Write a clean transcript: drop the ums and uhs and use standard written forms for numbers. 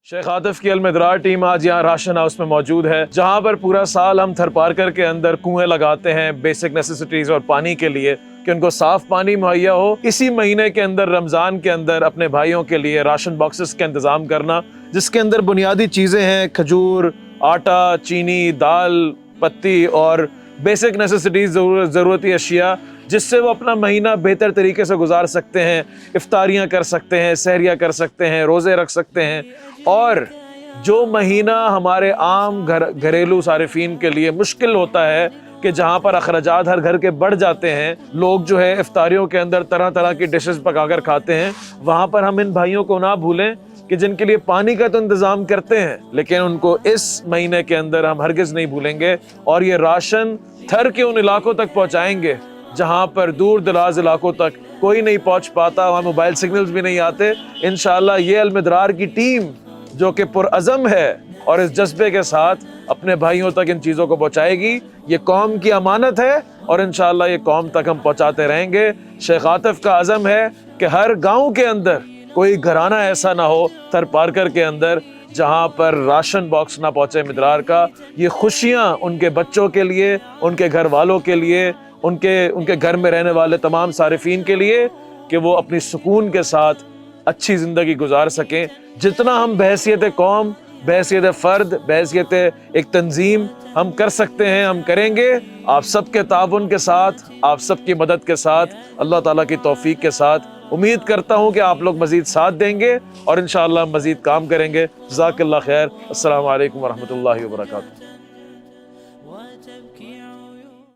शेख आतिफ की अलमदरार टीम आज यहाँ राशन हाउस में मौजूद है, जहाँ पर पूरा साल हम थरपारकर के अंदर कुएं लगाते हैं बेसिक नेसेसिटीज और पानी के लिए कि उनको साफ पानी मुहैया हो। इसी महीने के अंदर रमज़ान के अंदर अपने भाइयों के लिए राशन बॉक्सेस का इंतज़ाम करना, जिसके अंदर बुनियादी चीज़ें हैं खजूर, आटा, चीनी, दाल, पत्ती और बेसिक नेसेसिटीज ज़रूरती अशिया, जिससे वो अपना महीना बेहतर तरीके से गुजार सकते हैं, इफ्तारियाँ कर सकते हैं, सहरियाँ कर सकते हैं, रोज़े रख सकते हैं। और जो महीना हमारे आम घरेलू सारिफीन के लिए मुश्किल होता है कि जहाँ पर अखराजात हर घर के बढ़ जाते हैं, लोग जो है इफ्तारियों के अंदर तरह तरह की डिशेस पकाकर खाते हैं, वहाँ पर हम इन भाइयों को ना भूलें कि जिनके लिए पानी का तो इंतज़ाम करते हैं, लेकिन उनको इस महीने के अंदर हम हरगिज़ नहीं भूलेंगे और ये राशन थर के उन इलाकों तक पहुँचाएंगे जहाँ पर दूर दराज इलाकों तक कोई नहीं पहुँच पाता, वहाँ मोबाइल सिग्नल्स भी नहीं आते। इंशाअल्लाह ये अलमदरार की टीम जो कि पुरअज़म है और इस जज्बे के साथ अपने भाइयों तक इन चीज़ों को पहुँचाएगी। ये कौम की अमानत है और इंशाअल्लाह ये कौम तक हम पहुँचाते रहेंगे। शेख आतिफ का अज़म है कि हर गाँव के अंदर कोई घराना ऐसा ना हो थरपारकर के अंदर जहाँ पर राशन बॉक्स ना पहुँचे मदरार का। ये खुशियाँ उनके बच्चों के लिए, उनके घर वालों के लिए, उनके घर में रहने वाले तमाम सारिफीन के लिए, कि वो अपनी सुकून के साथ अच्छी ज़िंदगी गुजार सकें। जितना हम बहैसियत कौम, बहैसियत फ़र्द, बहैसियत एक तंजीम हम कर सकते हैं हम करेंगे, आप सबके ताउन के साथ, आप सबकी मदद के साथ, अल्लाह ताला की तौफीक के साथ। उम्मीद करता हूँ कि आप लोग मज़ीद साथ देंगे और इंशाअल्लाह मज़ीद काम करेंगे। जज़ाकल्लाह खैर। अस्सलामु अलैकुम वरहमतुल्लाहि वबरकातुहू।